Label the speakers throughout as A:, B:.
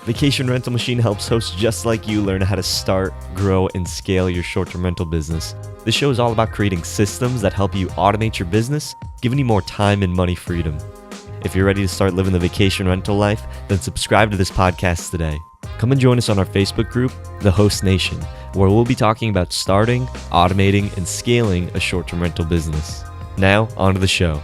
A: Vacation Rental Machine helps hosts just like you learn how to start, grow, and scale your short-term rental business. This show is all about creating systems that help you automate your business, giving you more time and money freedom. If you're ready to start living the vacation rental life, then subscribe to this podcast today. Come and join us on our Facebook group, The Host Nation, where we'll be talking about starting, automating, and scaling a short-term rental business. Now, on to the show.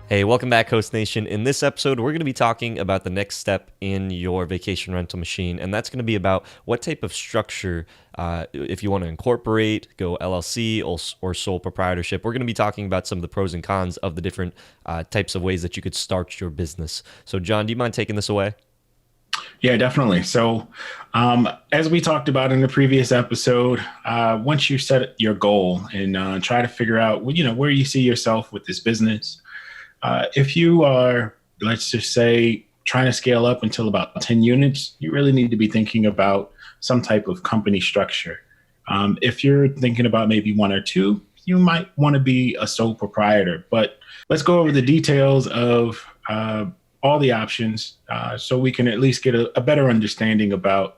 A: Hey, welcome back, Host Nation. In this episode, we're going to be talking about the next step in your vacation rental machine, and that's going to be about what type of structure, if you want to incorporate, go LLC or sole proprietorship. We're going to be talking about some of the pros and cons of the different types of ways that you could start your business. So, John, do you mind taking this away?
B: Yeah, definitely. So as we talked about in the previous episode, once you set your goal and try to figure out, where you see yourself with this business, if you are, let's just say, trying to scale up until about 10 units, you really need to be thinking about some type of company structure. If you're thinking about maybe one or two, you might want to be a sole proprietor. But let's go over the details of all the options so we can at least get a better understanding about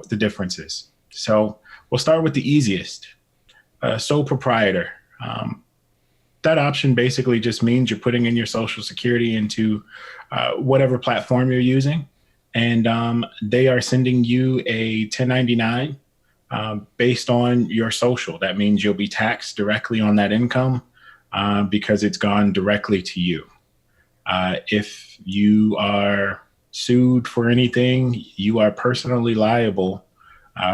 B: the differences. So we'll start with the easiest, sole proprietor. That option basically just means you're putting in your Social Security into whatever platform you're using, and they are sending you a 1099 based on your social. That means you'll be taxed directly on that income because it's gone directly to you. If you are sued for anything, you are personally liable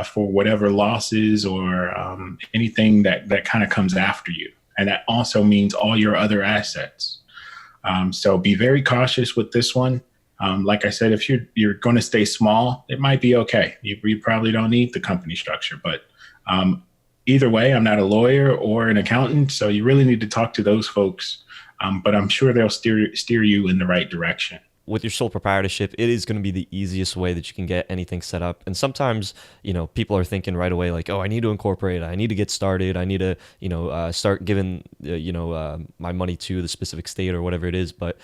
B: for whatever losses or anything that kind of comes after you. And that also means all your other assets. So be very cautious with this one. Like I said, if you're going to stay small, it might be okay. You probably don't need the company structure. But either way, I'm not a lawyer or an accountant, so you really need to talk to those folks. But I'm sure they'll steer you in the right direction.
A: With your sole proprietorship, it is going to be the easiest way that you can get anything set up. And sometimes, people are thinking right away, like, oh, I need to incorporate, I need to get started, I need to, start giving, my money to the specific state or whatever it is. But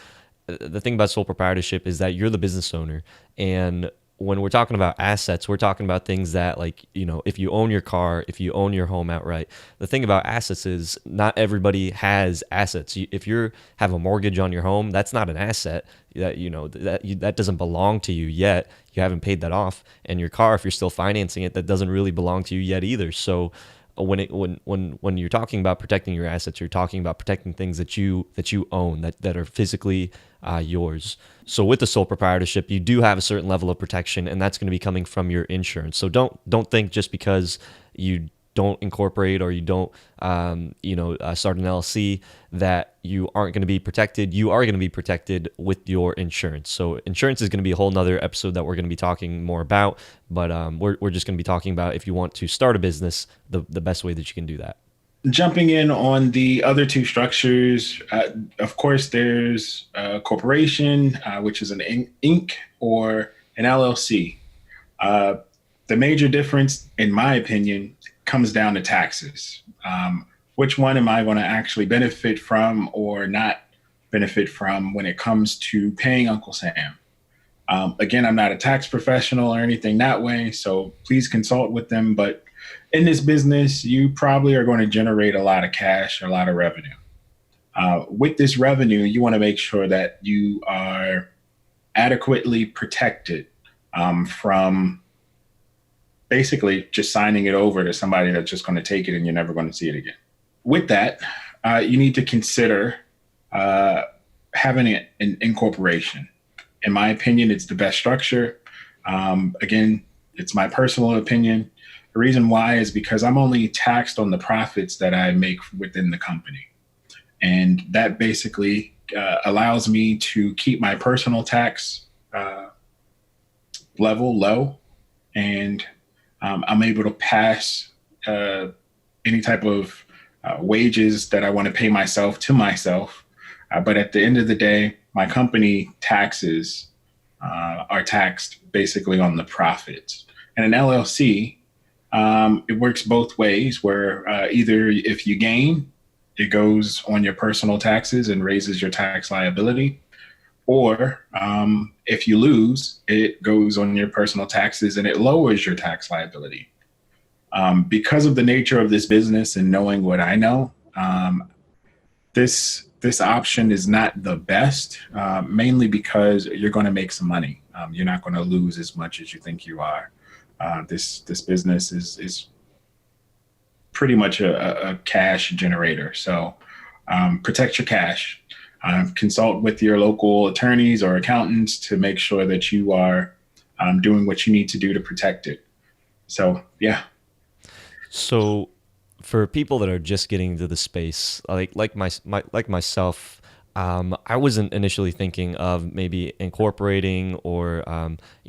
A: the thing about sole proprietorship is that you're the business owner. And when we're talking about assets, we're talking about things that, like, if you own your car, if you own your home outright, the thing about assets is not everybody has assets. If you have a mortgage on your home, that's not an asset. That doesn't belong to you yet. You haven't paid that off. And your car, if you're still financing it, that doesn't really belong to you yet either. So when you're talking about protecting your assets, you're talking about protecting things that you own that are physically yours. So with the sole proprietorship, you do have a certain level of protection, and that's going to be coming from your insurance. So don't think just because you don't incorporate or you don't start an LLC that you aren't going to be protected. You are going to be protected with your insurance. So insurance is going to be a whole nother episode that we're going to be talking more about, but we're just going to be talking about if you want to start a business, the best way that you can do that.
B: Jumping in on the other two structures, of course, there's a corporation, which is an Inc. or an LLC. The major difference, in my opinion, comes down to taxes. Which one am I going to actually benefit from or not benefit from when it comes to paying Uncle Sam? Again, I'm not a tax professional or anything that way, so please consult with them. But in this business, you probably are going to generate a lot of cash, a lot of revenue. With this revenue, you want to make sure that you are adequately protected from basically just signing it over to somebody that's just going to take it and you're never going to see it again. With that, you need to consider having an incorporation. In my opinion, it's the best structure. Again, it's my personal opinion. The reason why is because I'm only taxed on the profits that I make within the company. And that basically allows me to keep my personal tax level low. And I'm able to pass any type of wages that I want to pay myself to myself. But at the end of the day, my company taxes are taxed basically on the profits. And an LLC, it works both ways where either if you gain, it goes on your personal taxes and raises your tax liability. Or if you lose, it goes on your personal taxes and it lowers your tax liability. Because of the nature of this business and knowing what I know, this option is not the best, mainly because you're going to make some money. You're not going to lose as much as you think you are. This business is pretty much a cash generator. So protect your cash. Consult with your local attorneys or accountants to make sure that you are doing what you need to do to protect it. So yeah.
A: So for people that are just getting into the space, like myself, I wasn't initially thinking of maybe incorporating or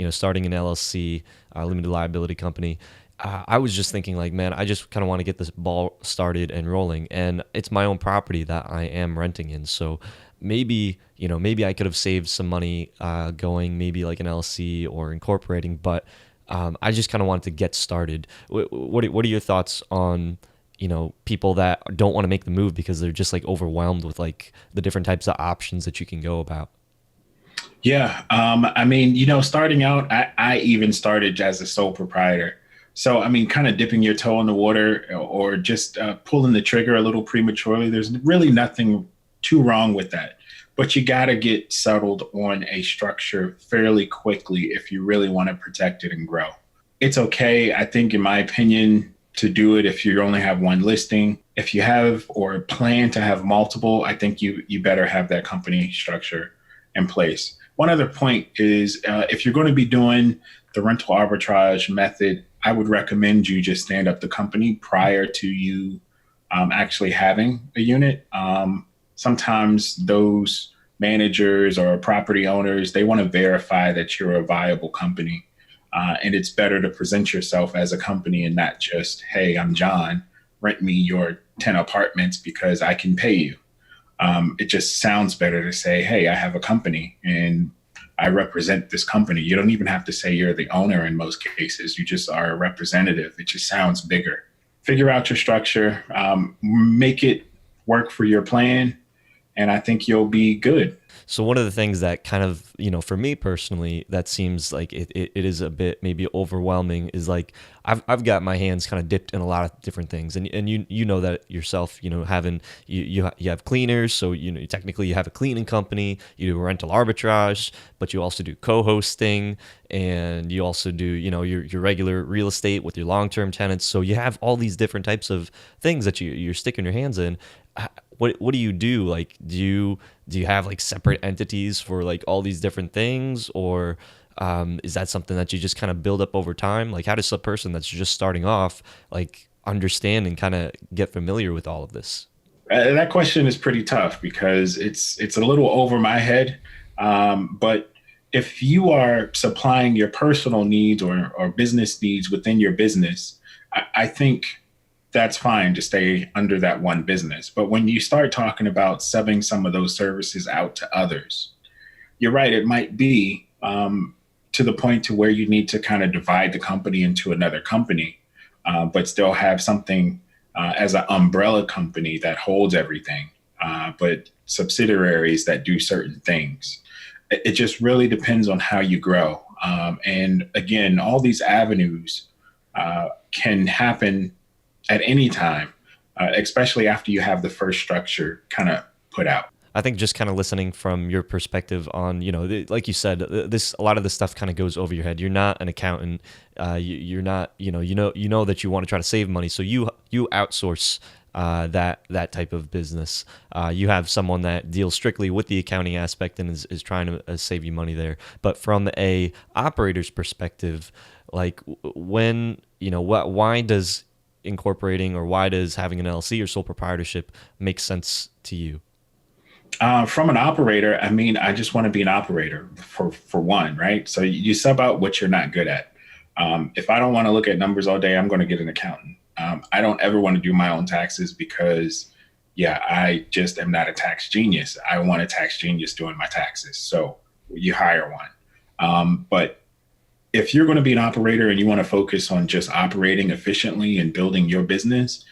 A: starting an LLC, limited liability company. I was just thinking like, man, I just kind of want to get this ball started and rolling, and it's my own property that I am renting in. So maybe I could have saved some money going maybe like an LLC or incorporating, but I just kind of wanted to get started. What are your thoughts on people that don't want to make the move because they're just like overwhelmed with like the different types of options that you can go about?
B: Yeah. I mean, starting out, I even started as a sole proprietor. So, I mean, kind of dipping your toe in the water or just pulling the trigger a little prematurely, there's really nothing too wrong with that. But you got to get settled on a structure fairly quickly if you really want to protect it and grow. It's okay, I think, in my opinion, to do it if you only have one listing. If you have or plan to have multiple, I think you better have that company structure in place. One other point is if you're going to be doing the rental arbitrage method, I would recommend you just stand up the company prior to you actually having a unit. Sometimes those managers or property owners, they want to verify that you're a viable company. And it's better to present yourself as a company and not just, hey, I'm John, rent me your 10 apartments because I can pay you. It just sounds better to say, hey, I have a company and I represent this company. You don't even have to say you're the owner in most cases. You just are a representative. It just sounds bigger. Figure out your structure, make it work for your plan, and I think you'll be good.
A: So one of the things that kind of, for me personally, that seems like it is a bit maybe overwhelming is like I've got my hands kind of dipped in a lot of different things, and you know that yourself, having you have cleaners, so technically you have a cleaning company, you do rental arbitrage, but you also do co-hosting, and you also do your regular real estate with your long-term tenants. So you have all these different types of things that you're sticking your hands in. What do you do? Like, do you have like separate entities for like all these different things, or is that something that you just kind of build up over time? Like, how does a person that's just starting off like understand and kind of get familiar with all of this?
B: That question is pretty tough because it's a little over my head. But if you are supplying your personal needs or business needs within your business, I think that's fine to stay under that one business. But when you start talking about subbing some of those services out to others, you're right. It might be to the point to where you need to kind of divide the company into another company, but still have something as an umbrella company that holds everything, but subsidiaries that do certain things. It just really depends on how you grow. And again, all these avenues can happen at any time, especially after you have the first structure kind of put out.
A: I think just kind of listening from your perspective on, like you said, this a lot of this stuff kind of goes over your head. You're not an accountant. You're not, you know that you want to try to save money, so you outsource that type of business. You have someone that deals strictly with the accounting aspect and is trying to save you money there. But from a operator's perspective, like when why does incorporating or why does having an LLC or sole proprietorship make sense to you?
B: From an operator, I mean, I just want to be an operator for one, right? So you sub out what you're not good at. If I don't want to look at numbers all day, I'm going to get an accountant. I don't ever want to do my own taxes because, yeah, I just am not a tax genius. I want a tax genius doing my taxes. So you hire one. But if you're going to be an operator and you want to focus on just operating efficiently and building your business,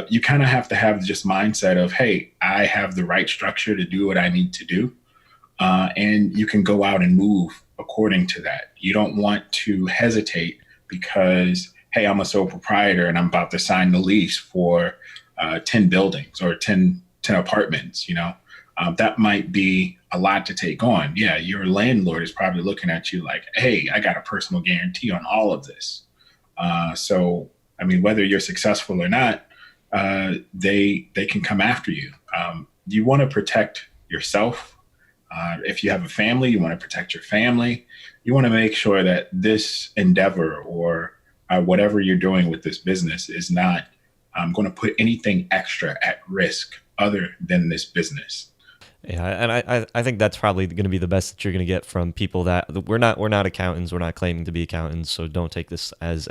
B: you kind of have to have just mindset of, hey, I have the right structure to do what I need to do. and you can go out and move according to that. You don't want to hesitate because, hey, I'm a sole proprietor and I'm about to sign the lease for 10 buildings or 10 apartments, that might be a lot to take on. Yeah, your landlord is probably looking at you like, hey, I got a personal guarantee on all of this. So, I mean, whether you're successful or not, they can come after you. You want to protect yourself. If you have a family, you want to protect your family. You want to make sure that this endeavor or whatever you're doing with this business is not going to put anything extra at risk other than this business.
A: Yeah, and I think that's probably going to be the best that you're going to get from people that we're not accountants. We're not claiming to be accountants, so don't take this as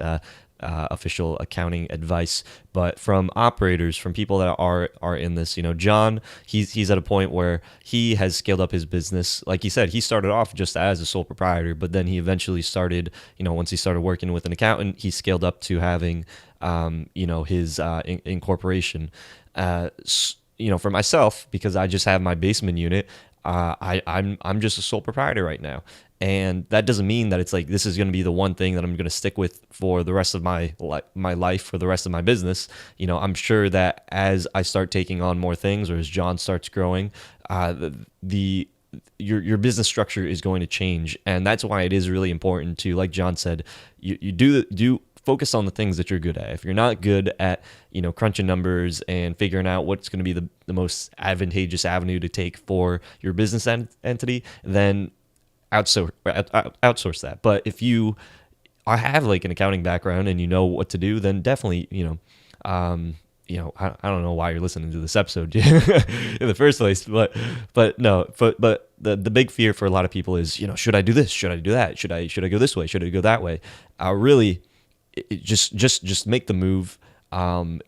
A: official accounting advice. But from operators, from people that are in this, John, he's at a point where he has scaled up his business. Like he said, he started off just as a sole proprietor, but then he eventually started, once he started working with an accountant, he scaled up to having, his incorporation. For myself, because I just have my basement unit, I'm just a sole proprietor right now, and that doesn't mean that it's like this is going to be the one thing that I'm going to stick with for the rest of my life, for the rest of my business. I'm sure that as I start taking on more things, or as John starts growing, your business structure is going to change, and that's why it is really important to, like John said, you do focus on the things that you're good at. If you're not good at, crunching numbers and figuring out what's going to be the most advantageous avenue to take for your business entity, then outsource that. But if you have like an accounting background and you know what to do, then definitely, I don't know why you're listening to this episode in the first place, but the big fear for a lot of people is, should I do this? Should I do that? Should I go this way? Should I go that way? Really, just make the move.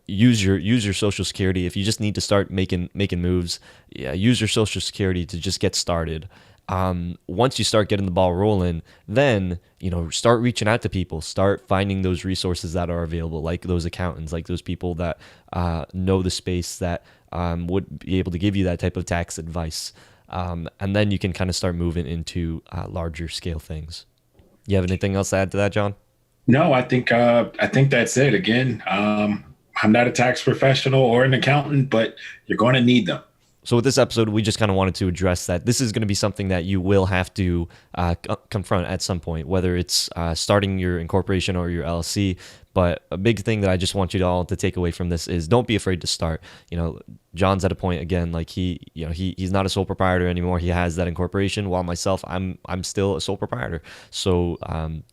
A: Use your Social Security. If you just need to start making moves, use your Social Security to just get started. Once you start getting the ball rolling, then start reaching out to people, start finding those resources that are available, like those accountants, like those people that know the space, that would be able to give you that type of tax advice, and then you can kind of start moving into larger scale things. You have anything else to add to that, John?
B: No, I think that's it. Again, I'm not a tax professional or an accountant, but you're going to need them.
A: So with this episode, we just kind of wanted to address that this is going to be something that you will have to confront at some point, whether it's starting your incorporation or your LLC. But a big thing that I just want you all to take away from this is don't be afraid to start. John's at a point again, like he's not a sole proprietor anymore. He has that incorporation, while myself, I'm still a sole proprietor. So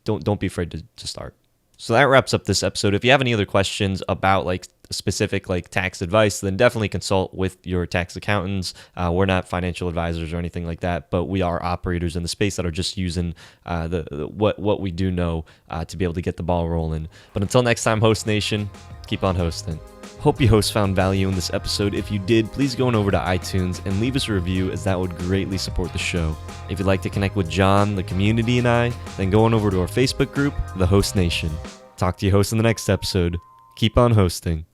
A: don't be afraid to start. So that wraps up this episode. If you have any other questions about like specific like tax advice, then definitely consult with your tax accountants. We're not financial advisors or anything like that, but we are operators in the space that are just using what we do know to be able to get the ball rolling. But until next time, Host Nation, keep on hosting. Hope you hosts found value in this episode. If you did, please go on over to iTunes and leave us a review, as that would greatly support the show. If you'd like to connect with John, the community, and I, then go on over to our Facebook group, The Host Nation. Talk to you hosts in the next episode. Keep on hosting.